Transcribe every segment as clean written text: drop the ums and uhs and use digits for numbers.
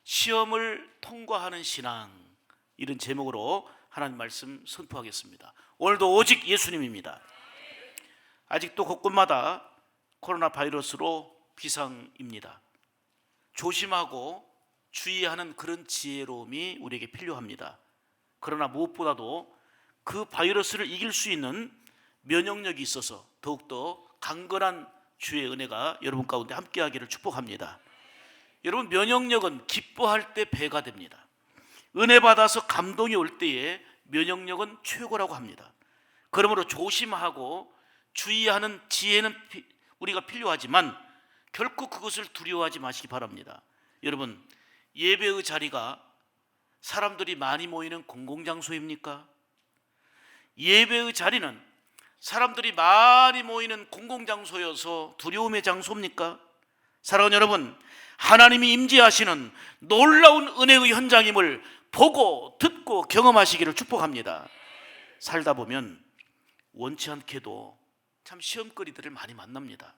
시험을 통과하는 신앙, 이런 제목으로 하나님 말씀 선포하겠습니다. 오늘도 오직 예수님입니다. 아직도 곳곳마다 코로나 바이러스로 비상입니다. 조심하고 주의하는 그런 지혜로움이 우리에게 필요합니다. 그러나 무엇보다도 그 바이러스를 이길 수 있는 면역력이 있어서 더욱더 강건한 주의 은혜가 여러분 가운데 함께하기를 축복합니다. 여러분, 면역력은 기뻐할 때 배가 됩니다. 은혜 받아서 감동이 올 때에 면역력은 최고라고 합니다. 그러므로 조심하고 주의하는 지혜는 우리가 필요하지만 결코 그것을 두려워하지 마시기 바랍니다. 여러분, 예배의 자리가 사람들이 많이 모이는 공공장소입니까? 예배의 자리는 사람들이 많이 모이는 공공장소여서 두려움의 장소입니까? 사랑하는 여러분, 하나님이 임재하시는 놀라운 은혜의 현장임을 보고 듣고 경험하시기를 축복합니다. 살다 보면 원치 않게도 참 시험거리들을 많이 만납니다.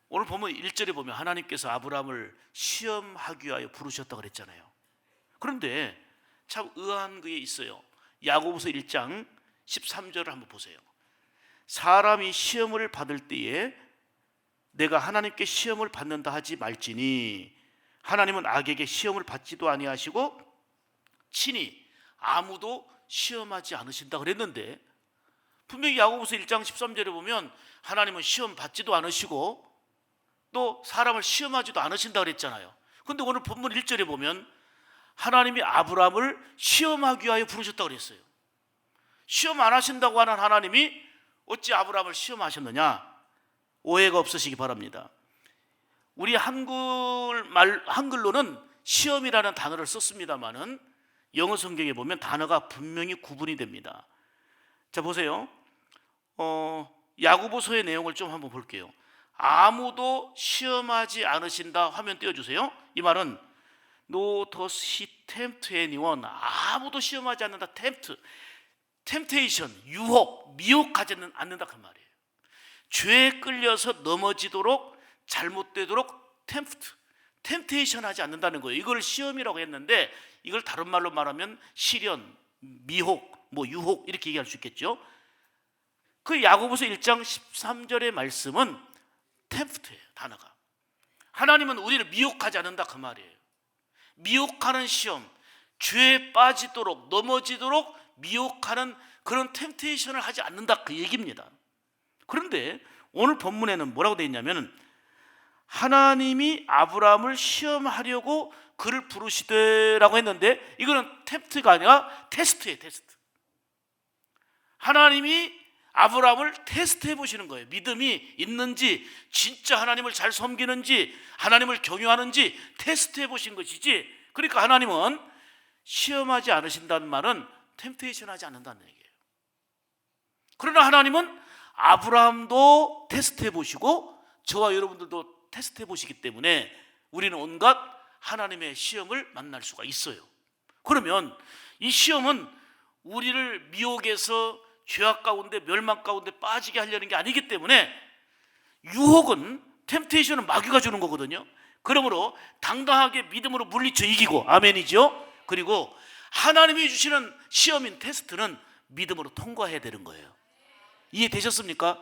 오늘 보면 1절에 보면 하나님께서 아브라함을 시험하기 위하여 부르셨다고 그랬잖아요. 그런데 참 의아한 게 있어요. 야고보서 1장 13절을 한번 보세요. 사람이 시험을 받을 때에 내가 하나님께 시험을 받는다 하지 말지니 하나님은 악에게 시험을 받지도 아니하시고 친히 아무도 시험하지 않으신다 그랬는데, 분명히 야고보서 1장 13절에 보면 하나님은 시험 받지도 않으시고 또 사람을 시험하지도 않으신다 그랬잖아요. 그런데 오늘 본문 1절에 보면 하나님이 아브라함을 시험하기 위하여 부르셨다고 그랬어요. 시험 안 하신다고 하는 하나님이 어찌 아브라함을 시험하셨느냐? 오해가 없으시기 바랍니다. 우리 한글로는 시험이라는 단어를 썼습니다만은 영어 성경에 보면 단어가 분명히 구분이 됩니다. 자, 보세요. 야고보서의 내용을 좀 한번 볼게요. 아무도 시험하지 않으신다. 화면 띄워주세요. 이 말은 No does he tempt anyone. 아무도 시험하지 않는다. temptation, 유혹, 미혹하지 않는다 그 말이에요. 죄에 끌려서 넘어지도록, 잘못되도록 temptation 하지 않는다는 거예요. 이걸 시험이라고 했는데 이걸 다른 말로 말하면 시련, 미혹, 유혹 이렇게 얘기할 수 있겠죠. 그 야고보서 1장 13절의 말씀은 tempt예요. 단어가. 하나님은 우리를 미혹하지 않는다 그 말이에요. 미혹하는 시험, 죄에 빠지도록, 넘어지도록 미혹하는 그런 템테이션을 하지 않는다 그 얘기입니다. 그런데 오늘 본문에는 뭐라고 되어 있냐면 하나님이 아브라함을 시험하려고 그를 부르시되라고 했는데 이거는 템트가 아니라 테스트예요. 테스트. 하나님이 아브라함을 테스트해 보시는 거예요. 믿음이 있는지, 진짜 하나님을 잘 섬기는지, 하나님을 경유하는지 테스트해 보신 것이지, 그러니까 하나님은 시험하지 않으신다는 말은 템테이션 하지 않는다는 얘기예요. 그러나 하나님은 아브라함도 테스트해 보시고 저와 여러분들도 테스트해 보시기 때문에 우리는 온갖 하나님의 시험을 만날 수가 있어요. 그러면 이 시험은 우리를 미혹에서 죄악 가운데, 멸망 가운데 빠지게 하려는 게 아니기 때문에 유혹은, 템테이션은 마귀가 주는 거거든요. 그러므로 당당하게 믿음으로 물리쳐 이기고, 아멘이죠. 그리고 하나님이 주시는 시험인 테스트는 믿음으로 통과해야 되는 거예요. 이해되셨습니까?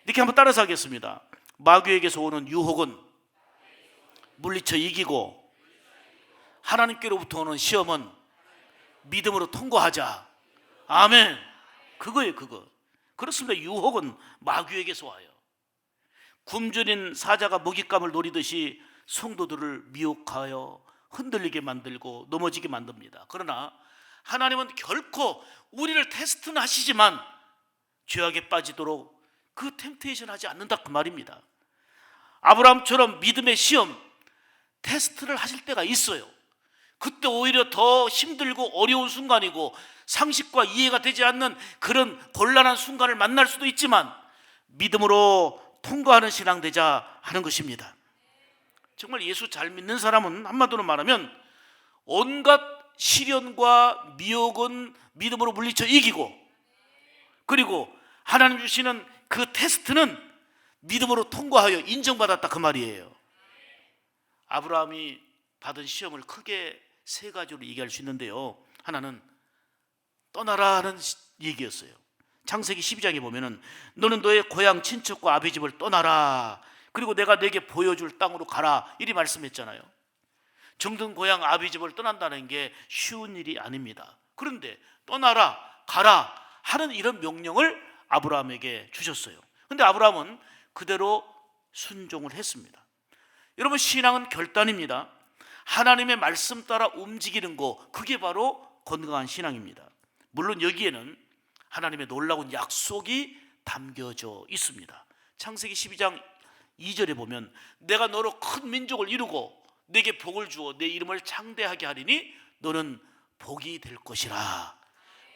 이렇게 한번 따라서 하겠습니다. 마귀에게서 오는 유혹은 물리쳐 이기고 하나님께로부터 오는 시험은 믿음으로 통과하자. 아멘. 그거예요, 그거. 그렇습니다. 유혹은 마귀에게서 와요. 굶주린 사자가 먹잇감을 노리듯이 성도들을 미혹하여 흔들리게 만들고 넘어지게 만듭니다. 그러나 하나님은 결코 우리를 테스트는 하시지만 죄악에 빠지도록 그 템테이션 하지 않는다 그 말입니다. 아브라함처럼 믿음의 시험, 테스트를 하실 때가 있어요. 그때 오히려 더 힘들고 어려운 순간이고 상식과 이해가 되지 않는 그런 곤란한 순간을 만날 수도 있지만 믿음으로 통과하는 신앙 되자 하는 것입니다. 정말 예수 잘 믿는 사람은 한마디로 말하면 온갖 시련과 미혹은 믿음으로 물리쳐 이기고, 그리고 하나님 주시는 그 테스트는 믿음으로 통과하여 인정받았다 그 말이에요. 아브라함이 받은 시험을 크게 세 가지로 얘기할 수 있는데요. 하나는 떠나라는 얘기였어요. 창세기 12장에 보면은 너는 너의 고향 친척과 아비 집을 떠나라. 그리고 내가 내게 보여줄 땅으로 가라. 이리 말씀했잖아요. 정든 고향 아비 집을 떠난다는 게 쉬운 일이 아닙니다. 그런데 떠나라, 가라 하는 이런 명령을 아브라함에게 주셨어요. 그런데 아브라함은 그대로 순종을 했습니다. 여러분, 신앙은 결단입니다. 하나님의 말씀 따라 움직이는 거, 그게 바로 건강한 신앙입니다. 물론 여기에는 하나님의 놀라운 약속이 담겨져 있습니다. 창세기 12장 2절에 보면 내가 너로 큰 민족을 이루고 내게 복을 주어 내 이름을 창대하게 하리니 너는 복이 될 것이라.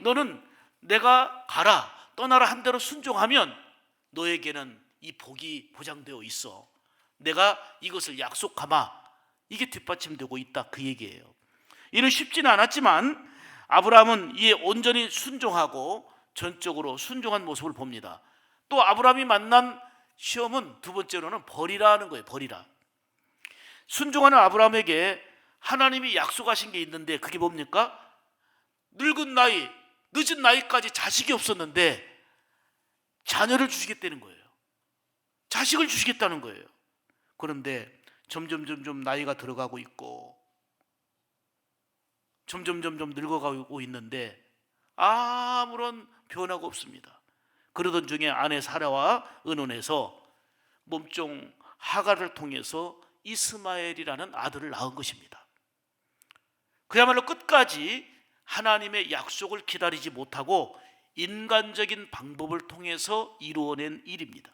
너는 내가 가라, 떠나라 한 대로 순종하면 너에게는 이 복이 보장되어 있어. 내가 이것을 약속하마. 이게 뒷받침되고 있다, 그 얘기예요. 이는 쉽지는 않았지만 아브라함은 이에 온전히 순종하고 전적으로 순종한 모습을 봅니다. 또 아브라함이 만난 시험은 두 번째로는 벌이라는 거예요. 벌이라. 순종하는 아브라함에게 하나님이 약속하신 게 있는데 그게 뭡니까? 늙은 나이, 늦은 나이까지 자식이 없었는데 자녀를 주시겠다는 거예요. 자식을 주시겠다는 거예요. 그런데 점점 나이가 들어가고 있고 점점 늙어가고 있는데 아무런 변화가 없습니다. 그러던 중에 아내 사라와 의논해서 몸종 하갈을 통해서 이스마엘이라는 아들을 낳은 것입니다. 그야말로 끝까지 하나님의 약속을 기다리지 못하고 인간적인 방법을 통해서 이루어낸 일입니다.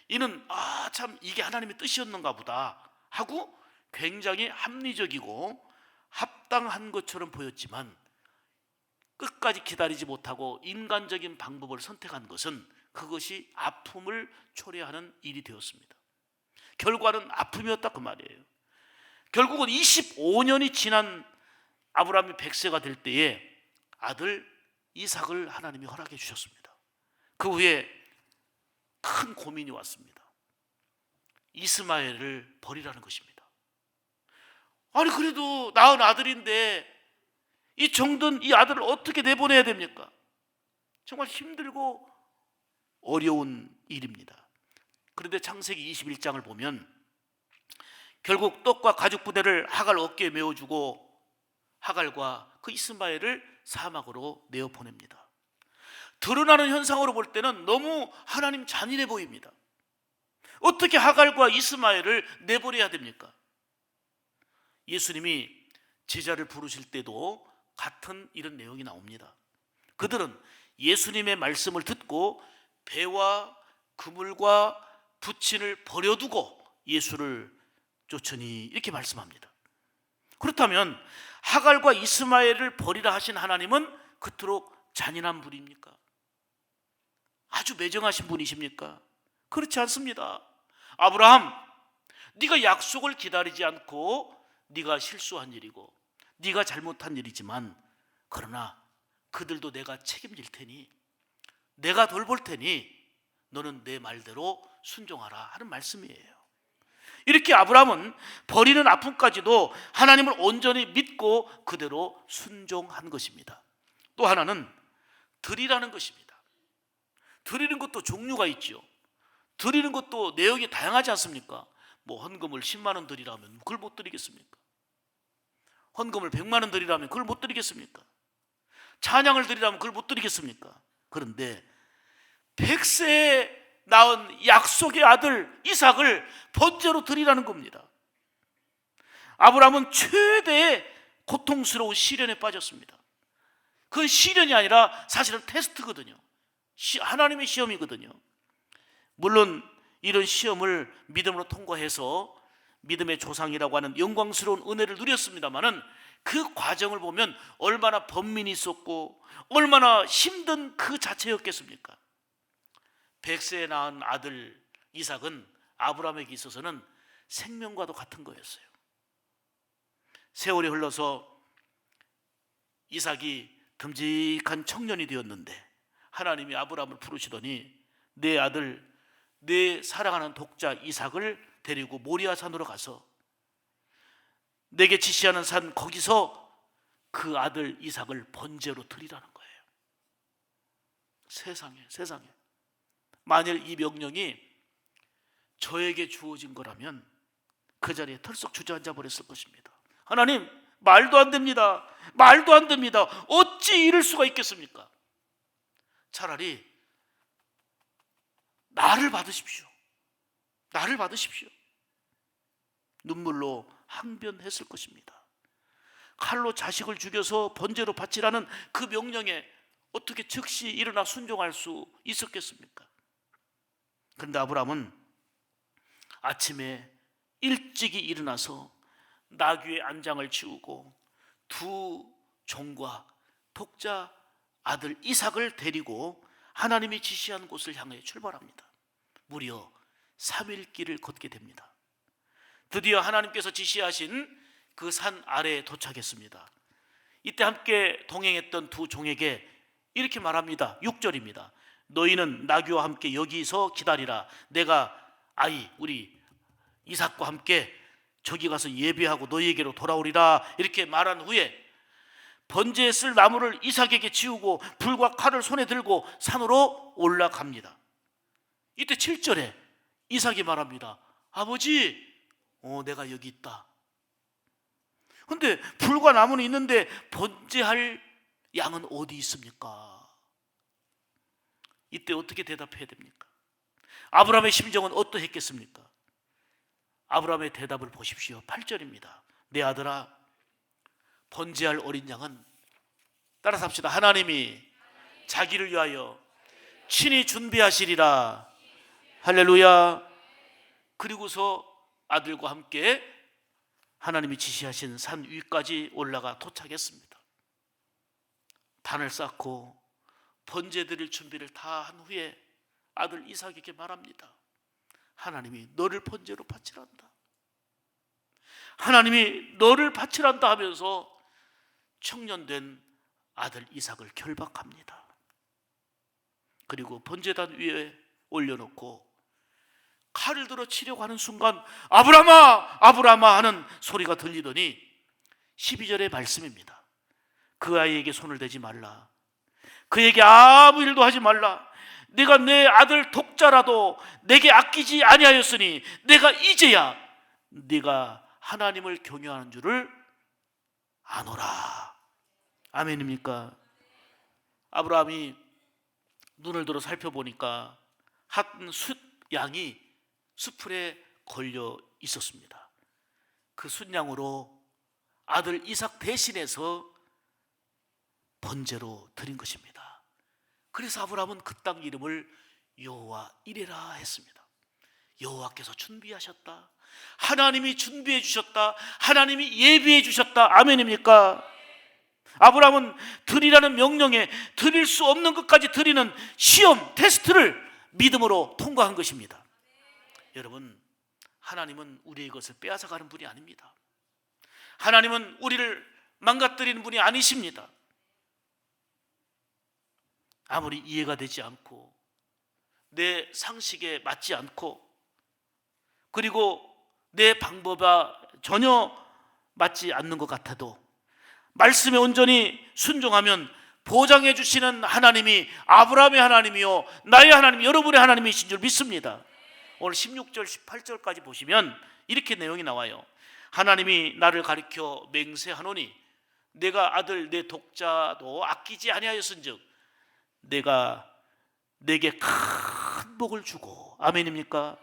이는 참 이게 하나님의 뜻이었는가 보다 하고 굉장히 합리적이고 합당한 것처럼 보였지만 끝까지 기다리지 못하고 인간적인 방법을 선택한 것은 그것이 아픔을 초래하는 일이 되었습니다. 결과는 아픔이었다, 그 말이에요. 결국은 25년이 지난 아브라함이 100세가 될 때에 아들 이삭을 하나님이 허락해 주셨습니다. 그 후에 큰 고민이 왔습니다. 이스마엘을 버리라는 것입니다. 아니 그래도 낳은 아들인데 이 정든 이 아들을 어떻게 내보내야 됩니까? 정말 힘들고 어려운 일입니다. 그런데 창세기 21장을 보면 결국 떡과 가죽 부대를 하갈 어깨에 메어주고 하갈과 그 이스마엘을 사막으로 내어 보냅니다. 드러나는 현상으로 볼 때는 너무 하나님 잔인해 보입니다. 어떻게 하갈과 이스마엘을 내보내야 됩니까? 예수님이 제자를 부르실 때도 같은 이런 내용이 나옵니다. 그들은 예수님의 말씀을 듣고 배와 그물과 부친을 버려두고 예수를 쫓으니 이렇게 말씀합니다. 그렇다면 하갈과 이스마엘을 버리라 하신 하나님은 그토록 잔인한 분입니까? 아주 매정하신 분이십니까? 그렇지 않습니다. 아브라함, 네가 약속을 기다리지 않고 네가 실수한 일이고 네가 잘못한 일이지만 그러나 그들도 내가 책임질 테니 내가 돌볼 테니 너는 내 말대로 순종하라 하는 말씀이에요. 이렇게 아브라함은 버리는 아픔까지도 하나님을 온전히 믿고 그대로 순종한 것입니다. 또 하나는 드리라는 것입니다. 드리는 것도 종류가 있죠. 드리는 것도 내용이 다양하지 않습니까? 뭐 헌금을 10만 원 드리라면 그걸 못 드리겠습니까? 헌금을 100만 원 드리라면 그걸 못 드리겠습니까? 찬양을 드리라면 그걸 못 드리겠습니까? 그런데 100세에 낳은 약속의 아들 이삭을 번제로 드리라는 겁니다. 아브라함은 최대의 고통스러운 시련에 빠졌습니다. 그건 시련이 아니라 사실은 테스트거든요. 하나님의 시험이거든요. 물론 이런 시험을 믿음으로 통과해서 믿음의 조상이라고 하는 영광스러운 은혜를 누렸습니다마는 그 과정을 보면 얼마나 번민이 있었고 얼마나 힘든 그 자체였겠습니까? 100세에 낳은 아들 이삭은 아브라함에게 있어서는 생명과도 같은 거였어요. 세월이 흘러서 이삭이 듬직한 청년이 되었는데 하나님이 아브라함을 부르시더니 내 아들, 내 사랑하는 독자 이삭을 데리고 모리아산으로 가서 내게 지시하는 산 거기서 그 아들 이삭을 번제로 드리라는 거예요. 세상에 만일 이 명령이 저에게 주어진 거라면 그 자리에 털썩 주저앉아 버렸을 것입니다. 하나님, 말도 안 됩니다. 말도 안 됩니다. 어찌 이럴 수가 있겠습니까? 차라리 나를 받으십시오. 나를 받으십시오. 눈물로 항변했을 것입니다. 칼로 자식을 죽여서 번제로 바치라는 그 명령에 어떻게 즉시 일어나 순종할 수 있었겠습니까? 그런데 아브라함은 아침에 일찍이 일어나서 나귀의 안장을 치우고 두 종과 독자 아들 이삭을 데리고 하나님이 지시한 곳을 향해 출발합니다. 무려 3일 길을 걷게 됩니다. 드디어 하나님께서 지시하신 그 산 아래에 도착했습니다. 이때 함께 동행했던 두 종에게 이렇게 말합니다. 6절입니다. 너희는 나귀와 함께 여기서 기다리라. 내가 우리 이삭과 함께 저기 가서 예배하고 너희에게로 돌아오리라. 이렇게 말한 후에 번제에 쓸 나무를 이삭에게 지우고 불과 칼을 손에 들고 산으로 올라갑니다. 이때 7절에 이삭이 말합니다. 아버지, 내가 여기 있다. 근데 불과 나무는 있는데 번제할 양은 어디 있습니까? 이때 어떻게 대답해야 됩니까? 아브라함의 심정은 어떠했겠습니까? 아브라함의 대답을 보십시오. 8절입니다. 내 아들아, 번제할 어린 양은, 따라서 합시다. 하나님이 자기를 위하여 친히 준비하시리라. 할렐루야. 그리고서 아들과 함께 하나님이 지시하신 산 위까지 올라가 도착했습니다. 단을 쌓고 번제 드릴 준비를 다 한 후에 아들 이삭에게 말합니다. 하나님이 너를 번제로 바치란다. 하나님이 너를 바치란다 하면서 청년된 아들 이삭을 결박합니다. 그리고 번제단 위에 올려놓고 칼을 들어 치려고 하는 순간 아브라함아, 아브라함아 하는 소리가 들리더니 12절의 말씀입니다. 그 아이에게 손을 대지 말라. 그에게 아무 일도 하지 말라. 내가 내 아들 독자라도 내게 아끼지 아니하였으니 내가 이제야 네가 하나님을 경외하는 줄을 아노라. 아멘입니까? 아브라함이 눈을 들어 살펴보니까 한 숫양이 수풀에 걸려 있었습니다. 그 숫양으로 아들 이삭 대신해서 번제로 드린 것입니다. 그래서 아브라함은 그 땅 이름을 여호와 이레라 했습니다. 여호와께서 준비하셨다. 하나님이 준비해 주셨다. 하나님이 예비해 주셨다. 아멘입니까? 아브라함은 드리라는 명령에 드릴 수 없는 것까지 드리는 시험, 테스트를 믿음으로 통과한 것입니다. 여러분, 하나님은 우리의 것을 빼앗아가는 분이 아닙니다. 하나님은 우리를 망가뜨리는 분이 아니십니다. 아무리 이해가 되지 않고 내 상식에 맞지 않고 그리고 내 방법에 전혀 맞지 않는 것 같아도 말씀에 온전히 순종하면 보장해 주시는 하나님이 아브라함의 하나님이요 나의 하나님, 여러분의 하나님이신 줄 믿습니다. 오늘 16절 18절까지 보시면 이렇게 내용이 나와요. 하나님이 나를 가리켜 맹세하노니 내가 아들 내 독자도 아끼지 아니하였은즉 내가 내게 큰 복을 주고, 아멘입니까?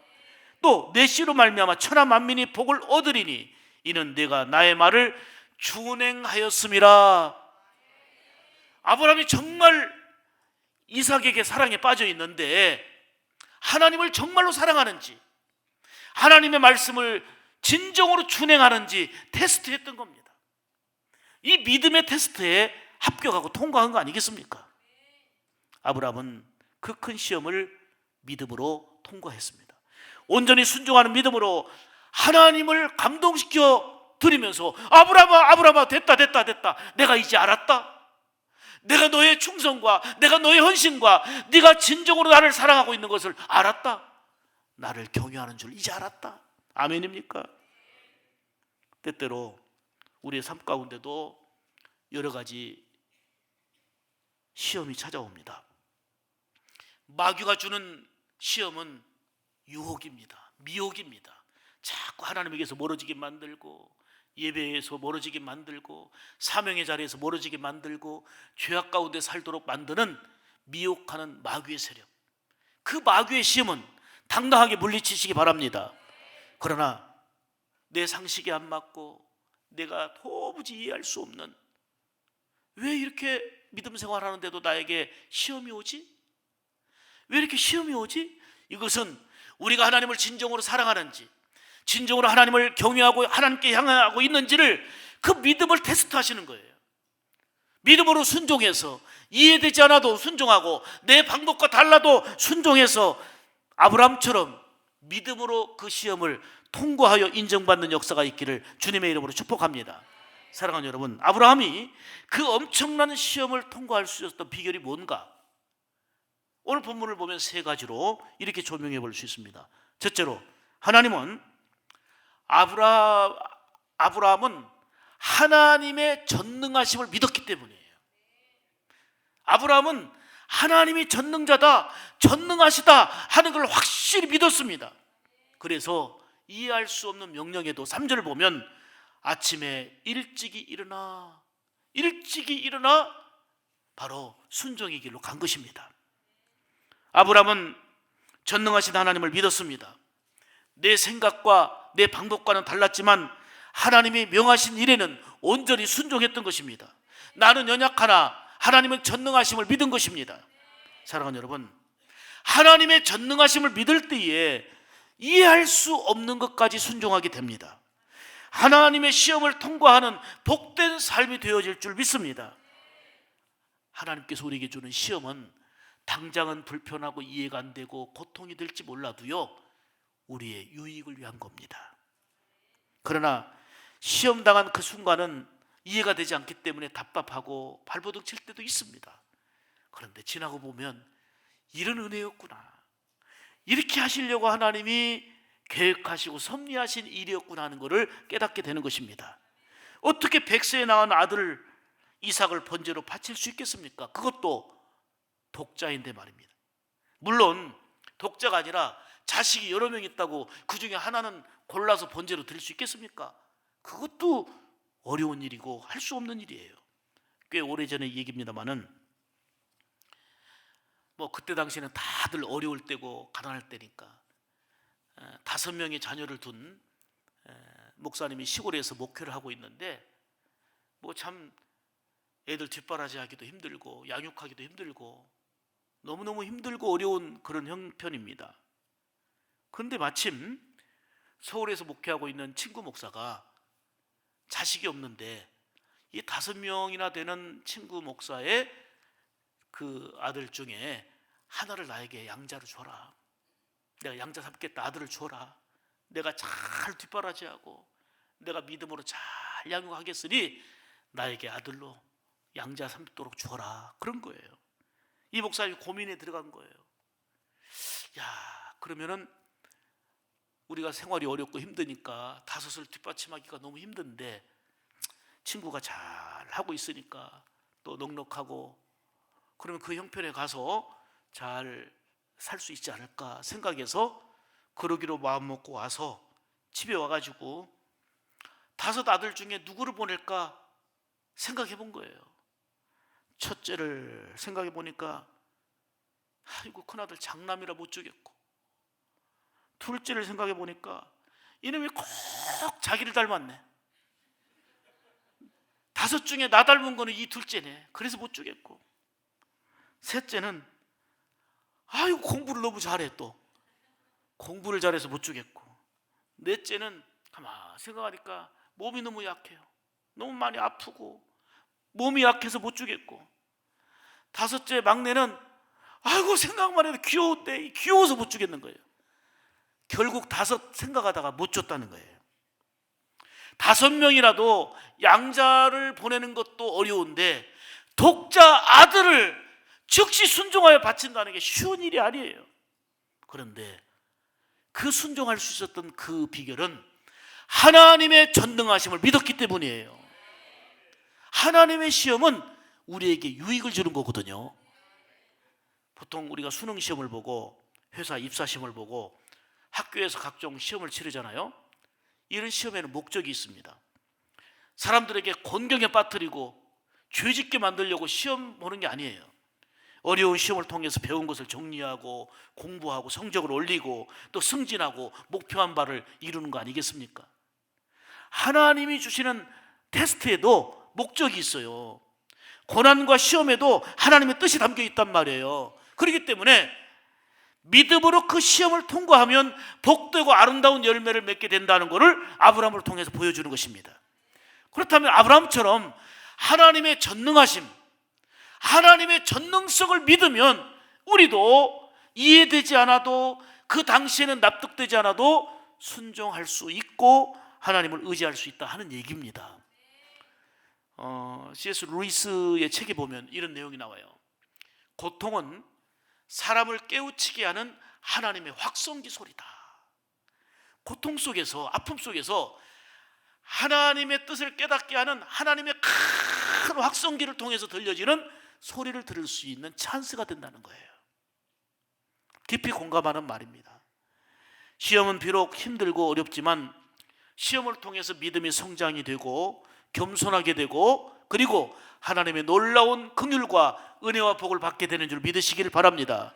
또 내 씨로 말미암아 천하 만민이 복을 얻으리니 이는 내가 나의 말을 준행하였음이라. 아브라함이 정말 이삭에게 사랑에 빠져 있는데 하나님을 정말로 사랑하는지, 하나님의 말씀을 진정으로 준행하는지 테스트했던 겁니다. 이 믿음의 테스트에 합격하고 통과한 거 아니겠습니까? 아브라함은 그 큰 시험을 믿음으로 통과했습니다. 온전히 순종하는 믿음으로 하나님을 감동시켜 드리면서 아브라함아, 아브라함아, 됐다. 내가 이제 알았다. 내가 너의 충성과 내가 너의 헌신과 네가 진정으로 나를 사랑하고 있는 것을 알았다. 나를 경외하는 줄 이제 알았다. 아멘입니까? 때때로 우리의 삶 가운데도 여러 가지 시험이 찾아옵니다. 마귀가 주는 시험은 유혹입니다. 미혹입니다. 자꾸 하나님에게서 멀어지게 만들고, 예배에서 멀어지게 만들고, 사명의 자리에서 멀어지게 만들고, 죄악 가운데 살도록 만드는 미혹하는 마귀의 세력, 그 마귀의 시험은 당당하게 물리치시기 바랍니다. 그러나 내 상식에 안 맞고 내가 도무지 이해할 수 없는, 왜 이렇게 믿음 생활하는데도 나에게 시험이 오지? 왜 이렇게 시험이 오지? 이것은 우리가 하나님을 진정으로 사랑하는지, 진정으로 하나님을 경외하고 하나님께 향하고 있는지를, 그 믿음을 테스트하시는 거예요. 믿음으로 순종해서, 이해되지 않아도 순종하고 내 방법과 달라도 순종해서 아브라함처럼 믿음으로 그 시험을 통과하여 인정받는 역사가 있기를 주님의 이름으로 축복합니다. 사랑하는 여러분, 아브라함이 그 엄청난 시험을 통과할 수 있었던 비결이 뭔가? 오늘 본문을 보면 세 가지로 이렇게 조명해 볼 수 있습니다. 첫째로, 하나님은 아브라함은 하나님의 전능하심을 믿었기 때문이에요. 아브라함은 하나님이 전능자다, 전능하시다 하는 걸 확실히 믿었습니다. 그래서 이해할 수 없는 명령에도 3절을 보면 아침에 일찍이 일어나 바로 순종의 길로 간 것입니다. 아브라함은 전능하신 하나님을 믿었습니다. 내 생각과 내 방법과는 달랐지만 하나님이 명하신 일에는 온전히 순종했던 것입니다. 나는 연약하나 하나님은 전능하심을 믿은 것입니다. 사랑하는 여러분, 하나님의 전능하심을 믿을 때에 이해할 수 없는 것까지 순종하게 됩니다. 하나님의 시험을 통과하는 복된 삶이 되어질 줄 믿습니다. 하나님께서 우리에게 주는 시험은 당장은 불편하고 이해가 안 되고 고통이 될지 몰라도요, 우리의 유익을 위한 겁니다. 그러나 시험당한 그 순간은 이해가 되지 않기 때문에 답답하고 발버둥 칠 때도 있습니다. 그런데 지나고 보면 이런 은혜였구나, 이렇게 하시려고 하나님이 계획하시고 섭리하신 일이었구나 하는 것을 깨닫게 되는 것입니다. 어떻게 100세에 낳은 아들 이삭을 번제로 바칠 수 있겠습니까? 그것도 독자인데 말입니다. 물론 독자가 아니라 자식이 여러 명 있다고 그 중에 하나는 골라서 번제로 드릴 수 있겠습니까? 그것도 어려운 일이고 할 수 없는 일이에요. 꽤 오래전의 얘기입니다만은, 그때 당시에는 다들 어려울 때고 가난할 때니까 5명의 자녀를 둔 목사님이 시골에서 목회를 하고 있는데, 참 애들 뒷바라지하기도 힘들고 양육하기도 힘들고 너무너무 힘들고 어려운 그런 형편입니다. 그런데 마침 서울에서 목회하고 있는 친구 목사가 자식이 없는데, 이 5명이나 되는 친구 목사의 그 아들 중에 하나를 나에게 양자로 줘라, 내가 양자 삼겠다, 아들을 줘라, 내가 잘 뒷바라지하고 내가 믿음으로 잘 양육하겠으니 나에게 아들로 양자 삼도록 줘라, 그런 거예요. 이 목사님이 고민에 들어간 거예요. 그러면은 우리가 생활이 어렵고 힘드니까 5을 뒷받침하기가 너무 힘든데, 친구가 잘 하고 있으니까 또 넉넉하고, 그러면 그 형편에 가서 잘 살 수 있지 않을까 생각해서 그러기로 마음먹고 와서 집에 와가지고 5 아들 중에 누구를 보낼까 생각해 본 거예요. 첫째를 생각해 보니까 아이고, 큰아들 장남이라 못 주겠고, 둘째를 생각해 보니까 이놈이 꼭 자기를 닮았네, 5 중에 나 닮은 거는 이 둘째네, 그래서 못 주겠고, 셋째는 아이고, 공부를 너무 잘해, 또 공부를 잘해서 못 주겠고, 넷째는 가만 생각하니까 몸이 너무 약해요, 너무 많이 아프고 몸이 약해서 못 주겠고, 5째 막내는 아이고, 생각만 해도 귀여운데 귀여워서 못 주겠는 거예요. 결국 5 생각하다가 못 줬다는 거예요. 5명이라도 양자를 보내는 것도 어려운데 독자 아들을 즉시 순종하여 바친다는 게 쉬운 일이 아니에요. 그런데 그 순종할 수 있었던 그 비결은 하나님의 전능하심을 믿었기 때문이에요. 하나님의 시험은 우리에게 유익을 주는 거거든요. 보통 우리가 수능 시험을 보고 회사 입사 시험을 보고 학교에서 각종 시험을 치르잖아요. 이런 시험에는 목적이 있습니다. 사람들에게 곤경에 빠뜨리고 죄짓게 만들려고 시험 보는 게 아니에요. 어려운 시험을 통해서 배운 것을 정리하고 공부하고 성적을 올리고 또 승진하고 목표한 바를 이루는 거 아니겠습니까? 하나님이 주시는 테스트에도 목적이 있어요. 고난과 시험에도 하나님의 뜻이 담겨 있단 말이에요. 그렇기 때문에 믿음으로 그 시험을 통과하면 복되고 아름다운 열매를 맺게 된다는 것을 아브라함을 통해서 보여주는 것입니다. 그렇다면 아브라함처럼 하나님의 전능하심, 하나님의 전능성을 믿으면 우리도 이해되지 않아도 그 당시에는 납득되지 않아도 순종할 수 있고 하나님을 의지할 수 있다 하는 얘기입니다. C.S. 루이스의 책에 보면 이런 내용이 나와요. 고통은 사람을 깨우치게 하는 하나님의 확성기 소리다. 고통 속에서, 아픔 속에서 하나님의 뜻을 깨닫게 하는 하나님의 큰 확성기를 통해서 들려지는 소리를 들을 수 있는 찬스가 된다는 거예요. 깊이 공감하는 말입니다. 시험은 비록 힘들고 어렵지만 시험을 통해서 믿음이 성장이 되고 겸손하게 되고 그리고 하나님의 놀라운 긍휼과 은혜와 복을 받게 되는 줄 믿으시기를 바랍니다.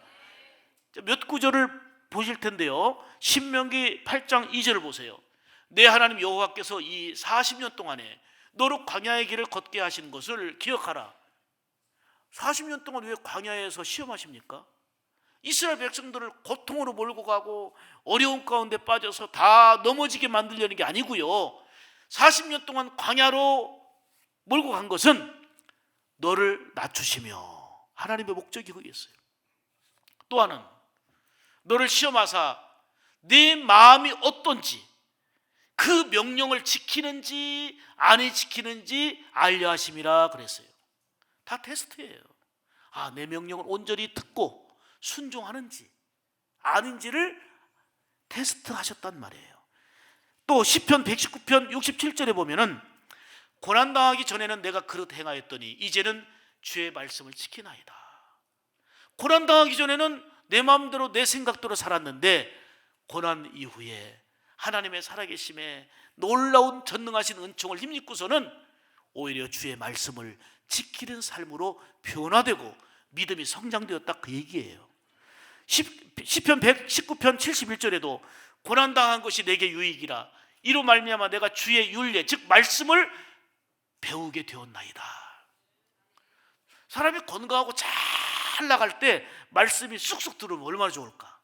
몇 구절을 보실 텐데요. 신명기 8장 2절을 보세요. 내 하나님 여호와께서 이 40년 동안에 너로 광야의 길을 걷게 하신 것을 기억하라. 40년 동안 왜 광야에서 시험하십니까? 이스라엘 백성들을 고통으로 몰고 가고 어려운 가운데 빠져서 다 넘어지게 만들려는 게 아니고요. 40년 동안 광야로 몰고 간 것은 너를 낮추시며 하나님의 목적이 거기 있어요. 또 하나는 너를 시험하사 네 마음이 어떤지 그 명령을 지키는지 안 지키는지 알려 하심이라 그랬어요. 다 테스트예요. 내 명령을 온전히 듣고 순종하는지 아닌지를 테스트하셨단 말이에요. 또 시편 119편 67절에 보면은 고난당하기 전에는 내가 그릇 행하였더니 이제는 주의 말씀을 지키나이다. 고난당하기 전에는 내 마음대로 내 생각대로 살았는데 고난 이후에 하나님의 살아계심에 놀라운 전능하신 은총을 힘입고서는 오히려 주의 말씀을 지키는 삶으로 변화되고 믿음이 성장되었다 그 얘기예요. 시편 119편 71절에도 고난당한 것이 내게 유익이라 이로 말미암아 내가 주의 율례 즉 말씀을 배우게 되었나이다. 사람이 건강하고 잘 나갈 때 말씀이 쑥쑥 들어오면 얼마나 좋을까.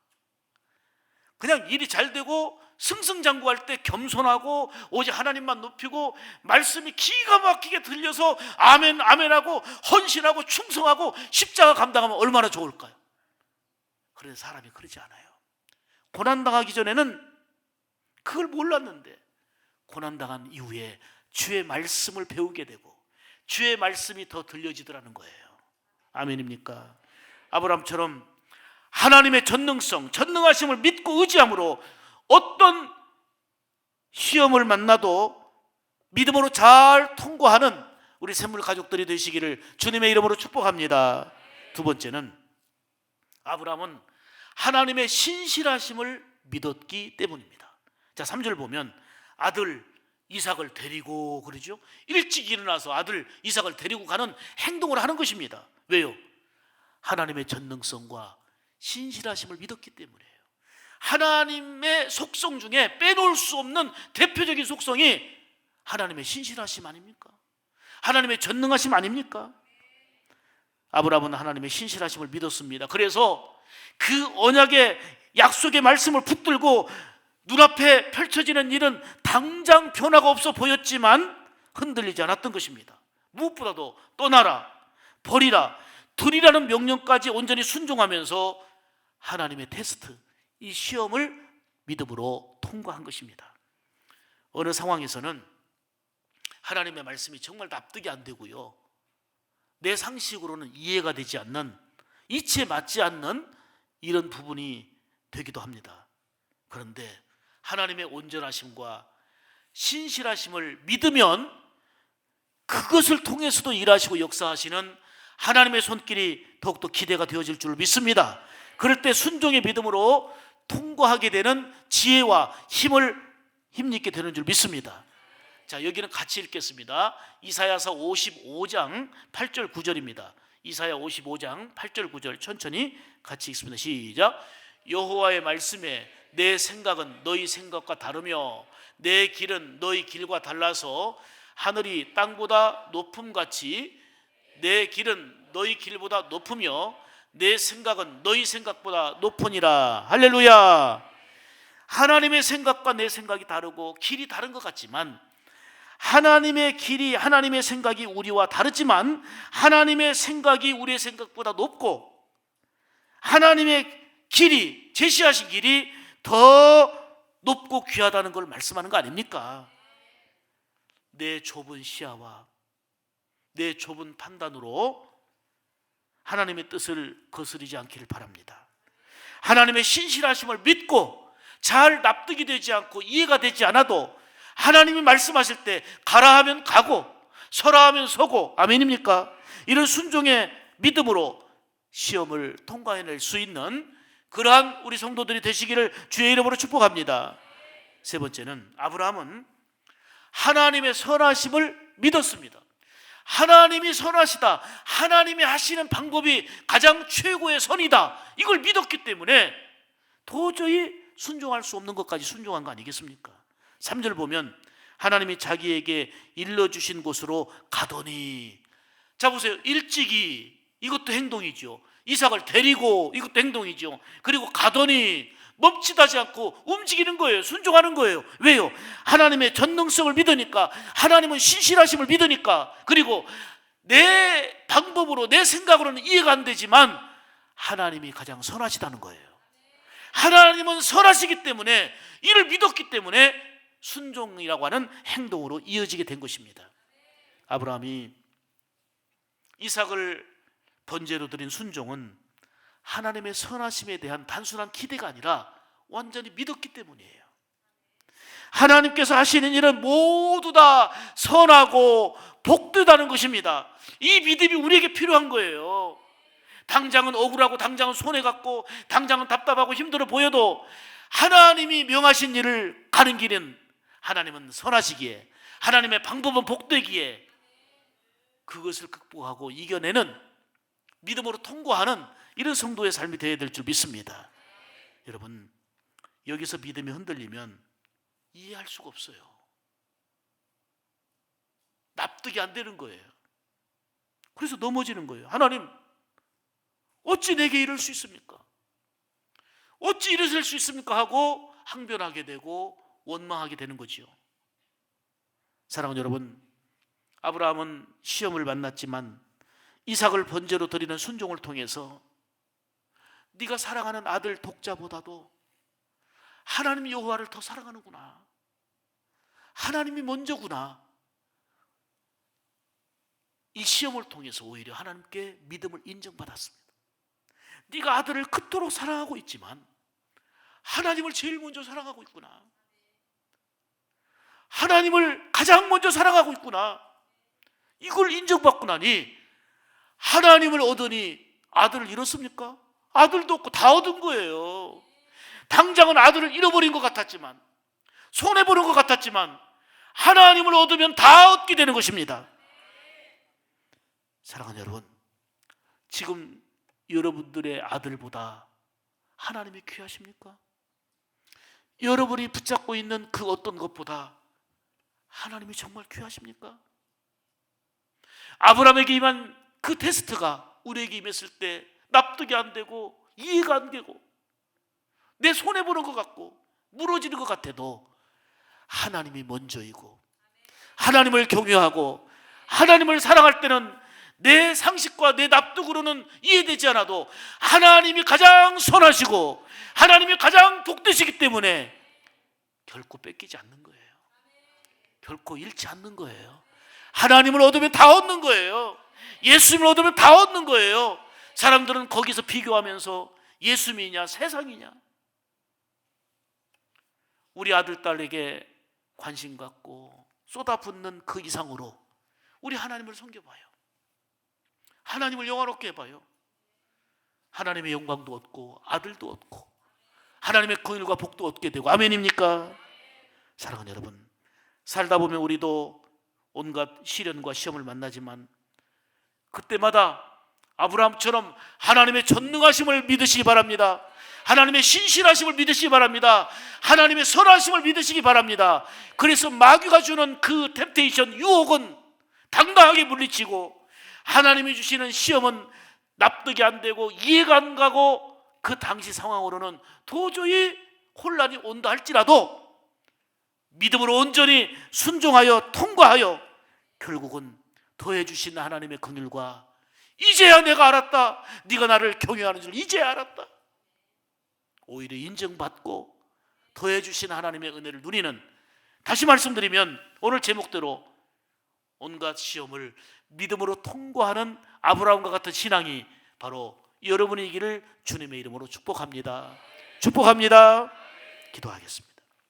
그냥 일이 잘 되고 승승장구할 때 겸손하고 오직 하나님만 높이고 말씀이 기가 막히게 들려서 아멘 아멘하고 헌신하고 충성하고 십자가 감당하면 얼마나 좋을까요? 그런데 사람이 그러지 않아요. 고난당하기 전에는 그걸 몰랐는데 고난당한 이후에 주의 말씀을 배우게 되고 주의 말씀이 더 들려지더라는 거예요. 아멘입니까? 아브라함처럼 하나님의 전능성, 전능하심을 믿고 의지함으로 어떤 시험을 만나도 믿음으로 잘 통과하는 우리 샘물 가족들이 되시기를 주님의 이름으로 축복합니다. 두 번째는 아브라함은 하나님의 신실하심을 믿었기 때문입니다. 자, 3절 보면 아들 이삭을 데리고 그러죠. 일찍 일어나서 아들 이삭을 데리고 가는 행동을 하는 것입니다. 왜요? 하나님의 전능성과 신실하심을 믿었기 때문이에요. 하나님의 속성 중에 빼놓을 수 없는 대표적인 속성이 하나님의 신실하심 아닙니까? 하나님의 전능하심 아닙니까? 아브라함은 하나님의 신실하심을 믿었습니다. 그래서 그 언약의 약속의 말씀을 붙들고 눈앞에 펼쳐지는 일은 당장 변화가 없어 보였지만 흔들리지 않았던 것입니다. 무엇보다도 떠나라, 버리라, 들이라는 명령까지 온전히 순종하면서 하나님의 테스트, 이 시험을 믿음으로 통과한 것입니다. 어느 상황에서는 하나님의 말씀이 정말 납득이 안 되고요, 내 상식으로는 이해가 되지 않는, 이치에 맞지 않는 이런 부분이 되기도 합니다. 그런데 하나님의 온전하심과 신실하심을 믿으면 그것을 통해서도 일하시고 역사하시는 하나님의 손길이 더욱더 기대가 되어질 줄 믿습니다. 그럴 때 순종의 믿음으로 통과하게 되는 지혜와 힘있게 되는 줄 믿습니다. 자, 여기는 같이 읽겠습니다. 이사야서 55장 8절 9절입니다. 이사야 55장 8절 9절 천천히 같이 읽습니다. 시작. 여호와의 말씀에 내 생각은 너희 생각과 다르며 내 길은 너희 길과 달라서 하늘이 땅보다 높음같이 내 길은 너희 길보다 높으며 내 생각은 너희 생각보다 높으니라. 할렐루야. 하나님의 생각과 내 생각이 다르고 길이 다른 것 같지만 하나님의 길이, 하나님의 생각이 우리와 다르지만 하나님의 생각이 우리의 생각보다 높고 하나님의 길이, 제시하신 길이 더 높고 귀하다는 걸 말씀하는 거 아닙니까? 내 좁은 시야와 내 좁은 판단으로 하나님의 뜻을 거스르지 않기를 바랍니다. 하나님의 신실하심을 믿고 잘 납득이 되지 않고 이해가 되지 않아도 하나님이 말씀하실 때 가라 하면 가고 서라 하면 서고, 아멘입니까? 이런 순종의 믿음으로 시험을 통과해낼 수 있는 그러한 우리 성도들이 되시기를 주의 이름으로 축복합니다. 세 번째는 아브라함은 하나님의 선하심을 믿었습니다. 하나님이 선하시다, 하나님이 하시는 방법이 가장 최고의 선이다, 이걸 믿었기 때문에 도저히 순종할 수 없는 것까지 순종한 거 아니겠습니까? 3절 보면 하나님이 자기에게 일러주신 곳으로 가더니, 자 보세요, 일찍이, 이것도 행동이죠. 이삭을 데리고, 이것도 행동이죠. 그리고 가더니 멈칫하지 않고 움직이는 거예요. 순종하는 거예요. 왜요? 하나님의 전능성을 믿으니까, 하나님은 신실하심을 믿으니까. 그리고 내 방법으로, 내 생각으로는 이해가 안 되지만 하나님이 가장 선하시다는 거예요. 하나님은 선하시기 때문에, 이를 믿었기 때문에 순종이라고 하는 행동으로 이어지게 된 것입니다. 아브라함이 이삭을 번제로 드린 순종은 하나님의 선하심에 대한 단순한 기대가 아니라 완전히 믿었기 때문이에요. 하나님께서 하시는 일은 모두 다 선하고 복되다는 것입니다. 이 믿음이 우리에게 필요한 거예요. 당장은 억울하고, 당장은 손해갔고, 당장은 답답하고 힘들어 보여도 하나님이 명하신 일을 가는 길은 하나님은 선하시기에, 하나님의 방법은 복되기에 그것을 극복하고 이겨내는, 믿음으로 통과하는 이런 성도의 삶이 되어야 될 줄 믿습니다. 여러분, 여기서 믿음이 흔들리면 이해할 수가 없어요. 납득이 안 되는 거예요. 그래서 넘어지는 거예요. 하나님, 어찌 내게 이럴 수 있습니까? 어찌 이러실 수 있습니까? 하고 항변하게 되고 원망하게 되는 거지요. 사랑하는 여러분, 아브라함은 시험을 만났지만 이삭을 번제로 드리는 순종을 통해서 네가 사랑하는 아들 독자보다도 하나님 여호와를 더 사랑하는구나, 하나님이 먼저구나, 이 시험을 통해서 오히려 하나님께 믿음을 인정받았습니다. 네가 아들을 그토록 사랑하고 있지만 하나님을 제일 먼저 사랑하고 있구나, 하나님을 가장 먼저 사랑하고 있구나, 이걸 인정받고 나니 하나님을 얻으니 아들을 잃었습니까? 아들도 없고 다 얻은 거예요. 당장은 아들을 잃어버린 것 같았지만, 손해보는 것 같았지만 하나님을 얻으면 다 얻게 되는 것입니다. 사랑하는 여러분, 지금 여러분들의 아들보다 하나님이 귀하십니까? 여러분이 붙잡고 있는 그 어떤 것보다 하나님이 정말 귀하십니까? 아브라함에게 임한 그 테스트가 우리에게 임했을 때 납득이 안 되고 이해가 안 되고 내 손해보는 것 같고 무너지는 것 같아도 하나님이 먼저이고, 하나님을 경외하고 하나님을 사랑할 때는 내 상식과 내 납득으로는 이해되지 않아도 하나님이 가장 선하시고 하나님이 가장 복되시기 때문에 결코 뺏기지 않는 거예요. 결코 잃지 않는 거예요. 하나님을 얻으면 다 얻는 거예요. 예수님을 얻으면 다 얻는 거예요. 사람들은 거기서 비교하면서 예수님이냐 세상이냐, 우리 아들 딸에게 관심 갖고 쏟아붓는 그 이상으로 우리 하나님을 섬겨봐요. 하나님을 영화롭게 해봐요. 하나님의 영광도 얻고 아들도 얻고 하나님의 긍휼과 복도 얻게 되고. 아멘입니까? 사랑하는 여러분, 살다 보면 우리도 온갖 시련과 시험을 만나지만 그때마다 아브라함처럼 하나님의 전능하심을 믿으시기 바랍니다. 하나님의 신실하심을 믿으시기 바랍니다. 하나님의 선하심을 믿으시기 바랍니다. 그래서 마귀가 주는 그 템테이션, 유혹은 당당하게 물리치고 하나님이 주시는 시험은 납득이 안 되고 이해가 안 가고 그 당시 상황으로는 도저히 혼란이 온다 할지라도 믿음으로 온전히 순종하여 통과하여 결국은 더해주신 하나님의 긍휼과 이제야 내가 알았다, 네가 나를 경외하는 줄 이제야 알았다, 오히려 인정받고 더해주신 하나님의 은혜를 누리는, 다시 말씀드리면 오늘 제목대로 온갖 시험을 믿음으로 통과하는 아브라함과 같은 신앙이 바로 여러분이기를 주님의 이름으로 축복합니다. 축복합니다. 기도하겠습니다.